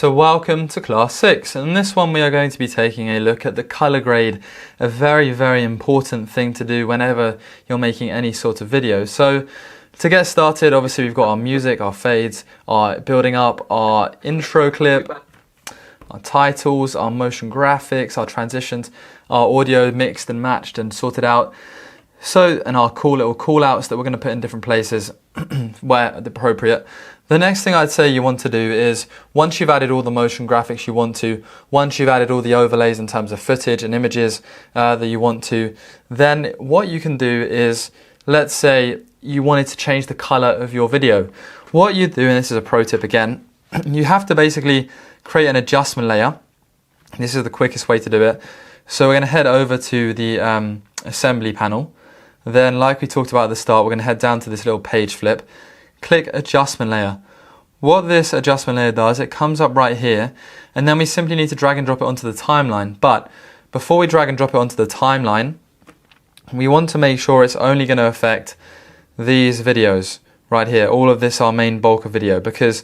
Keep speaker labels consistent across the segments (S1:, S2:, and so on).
S1: So welcome to class 6. In this one we are going to be taking a look at the color grade, a very, very important thing to do whenever you're making any sort of video. So to get started, obviously we've got our music, our fades, our building up, our intro clip, our titles, our motion graphics, our transitions, our audio mixed and matched and sorted out. So, and our cool little call outs that we're going to put in different places where appropriate. The next thing I'd say you want to do is, once you've added all the motion graphics you want to, once you've added all the overlays in terms of footage and images that you want to, then what you can do is, let's say you wanted to change the color of your video. What you do, and this is a pro tip again, you have to basically create an adjustment layer. This is the quickest way to do it. So we're going to head over to the assembly panel. Then, like we talked about at the start, we're going to head down to this little page flip. Click adjustment layer. What this adjustment layer does, it comes up right here, and then we simply need to drag and drop it onto the timeline. But before we drag and drop it onto the timeline, we want to make sure it's only going to affect these videos right here. All of this, our main bulk of video, because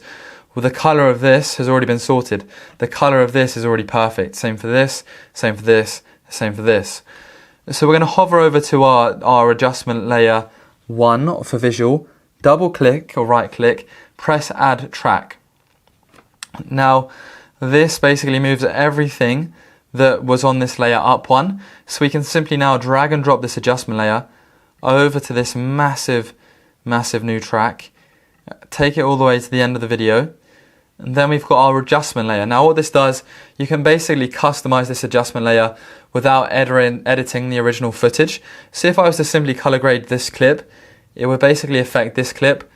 S1: the color of this has already been sorted. The color of this is already perfect. Same for this, same for this, same for this. So we're going to hover over to our adjustment layer 1 for visual, double click or right click, press add track. Now this basically moves everything that was on this layer up one, so we can simply now drag and drop this adjustment layer over to this massive new track, take it all the way to the end of the video, and then we've got our adjustment layer. Now what this does, you can basically customize this adjustment layer without editing the original footage. So if I was to simply color grade this clip, it would basically affect this clip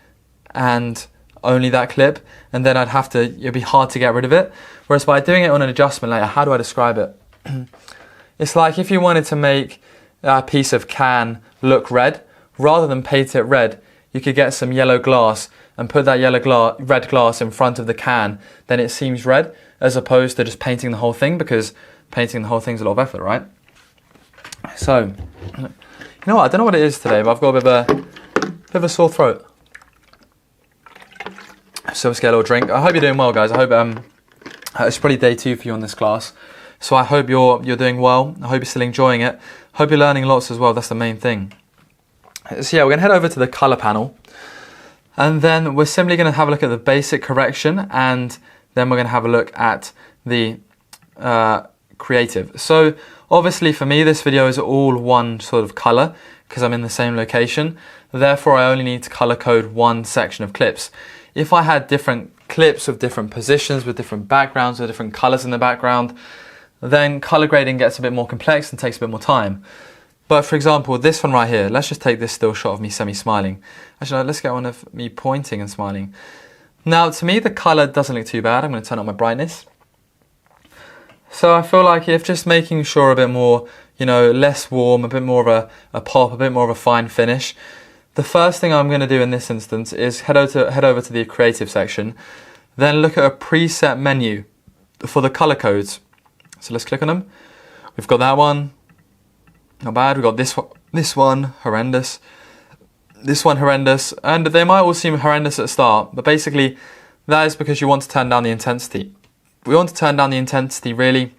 S1: and only that clip, and then it'd be hard to get rid of it. Whereas by doing it on an adjustment layer, how do I describe it? It's like if you wanted to make a piece of can look red, rather than paint it red, you could get some yellow glass and put that red glass in front of the can, then it seems red, as opposed to just painting the whole thing, because painting the whole thing's a lot of effort, right? So, you know what, I don't know what it is today, but I've got a bit of a sore throat. So let's get a little drink. I hope you're doing well, guys. I hope it's probably day 2 for you on this class. So I hope you're doing well. I hope you're still enjoying it. I hope you're learning lots as well. That's the main thing. So yeah, we're going to head over to the color panel. And then we're simply going to have a look at the basic correction, and then we're going to have a look at the creative. So obviously for me, this video is all one sort of color because I'm in the same location. Therefore, I only need to color code one section of clips. If I had different clips with different positions, with different backgrounds, with different colors in the background, then color grading gets a bit more complex and takes a bit more time. But for example, this one right here, let's just take this still shot of me semi-smiling. Actually, no, let's get one of me pointing and smiling. Now, to me, the color doesn't look too bad. I'm going to turn up my brightness. So I feel like if just making sure a bit more, less warm, a bit more of a pop, a bit more of a fine finish. The first thing I'm going to do in this instance is head over to the creative section, then look at a preset menu for the color codes. So let's click on them. We've got that one. Not bad. We've got this one, horrendous. This one, horrendous. And they might all seem horrendous at the start, but basically that is because you want to turn down the intensity. We want to turn down the intensity, really.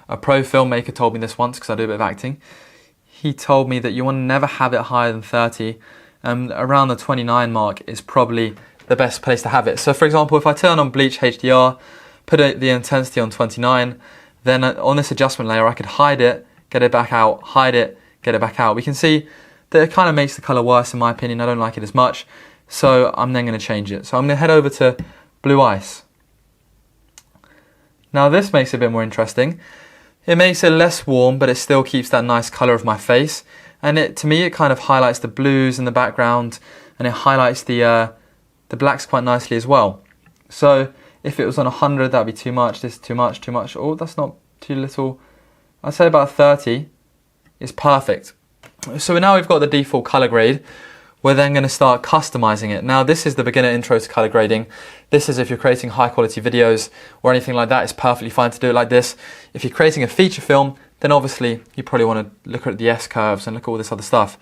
S1: A pro filmmaker told me this once, because I do a bit of acting. He told me that you want to never have it higher than 30, and around the 29 mark is probably the best place to have it. So for example, if I turn on Bleach HDR, put the intensity on 29, then on this adjustment layer I could hide it, get it back out, hide it, get it back out. We can see that it kind of makes the color worse in my opinion. I don't like it as much, so I'm then going to change it. So I'm going to head over to Blue Ice. Now this makes it a bit more interesting. It makes it less warm, but it still keeps that nice color of my face. And to me, it kind of highlights the blues in the background, and it highlights the blacks quite nicely as well. So if it was on 100, that'd be too much. This is too much, too much. Oh, that's not too little. I'd say about 30 is perfect. So now we've got the default color grade. We're then going to start customizing it. Now this is the beginner intro to color grading. This is if you're creating high quality videos or anything like that, it's perfectly fine to do it like this. If you're creating a feature film, then obviously you probably want to look at the S-curves and look at all this other stuff.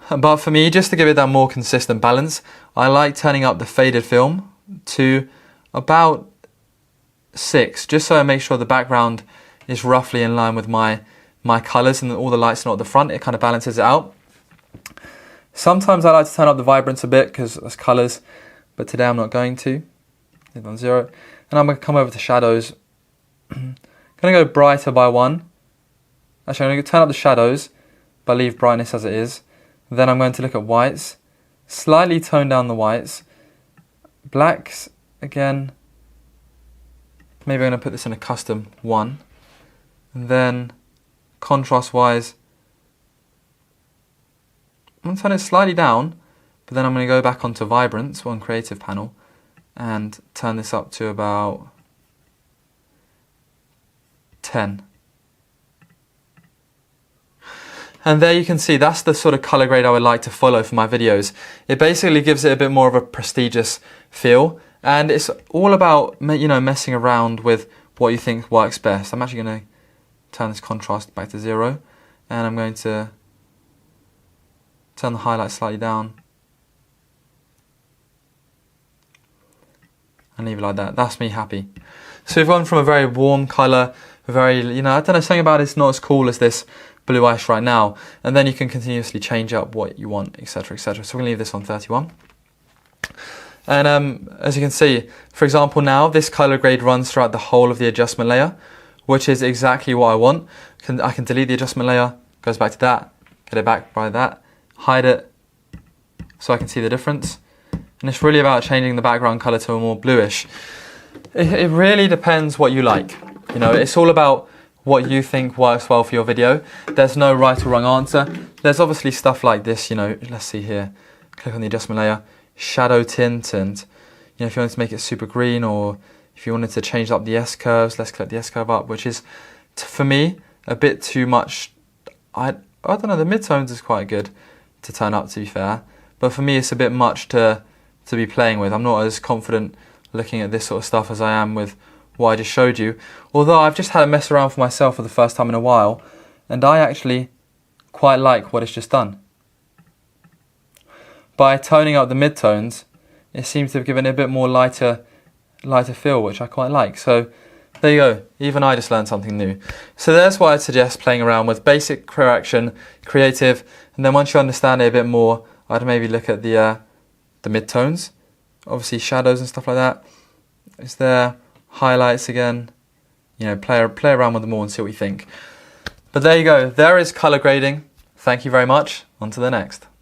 S1: But for me, just to give it that more consistent balance, I like turning up the faded film to about 6, just so I make sure the background is roughly in line with my colours and all the lights are not at the front. It kind of balances it out. Sometimes I like to turn up the vibrance a bit because that's colours, but today I'm not going to. Leave it on 0. And I'm going to come over to shadows. I'm going to go brighter by 1. Actually, I'm going to turn up the shadows, but leave brightness as it is. Then I'm going to look at whites, slightly tone down the whites. Blacks, again, maybe I'm going to put this in a custom 1. And then contrast-wise, I'm going to turn it slightly down, but then I'm going to go back onto Vibrance on Creative Panel and turn this up to about 10. And there you can see that's the sort of color grade I would like to follow for my videos. It basically gives it a bit more of a prestigious feel, and it's all about, you know, messing around with what you think works best. I'm actually going to turn this contrast back to 0, and I'm going to turn the highlight slightly down and leave it like that. That's me happy. So we've gone from a very warm color, very, you know, I don't know, something about it's not as cool as this blue ice right now, and then you can continuously change up what you want, etc, etc. So we're going to leave this on 31. And as you can see, for example, now this color grade runs throughout the whole of the adjustment layer, which is exactly what I want. I can delete the adjustment layer, goes back to that, get it back by that, hide it so I can see the difference. And it's really about changing the background color to a more bluish. It really depends what you like. You know, it's all about what you think works well for your video. There's no right or wrong answer. There's obviously stuff like this, you know, let's see here, click on the adjustment layer, shadow tint, and you know, if you wanted to make it super green, or if you wanted to change up the S-curves, let's click the S-curve up, which is, for me, a bit too much. I don't know, the midtones is quite good to turn up, to be fair, but for me it's a bit much to be playing with. I'm not as confident looking at this sort of stuff as I am with what I just showed you, although I've just had a mess around for myself for the first time in a while, and I actually quite like what it's just done. By toning up the midtones, it seems to have given it a bit more lighter feel, which I quite like. So there you go, even I just learned something new. So there's why I'd suggest playing around with basic correction, creative, and then once you understand it a bit more, I'd maybe look at the midtones, obviously shadows and stuff like that. Is there highlights again? You know, play around with them all and see what you think. But there you go, there is color grading. Thank you very much. On to the next.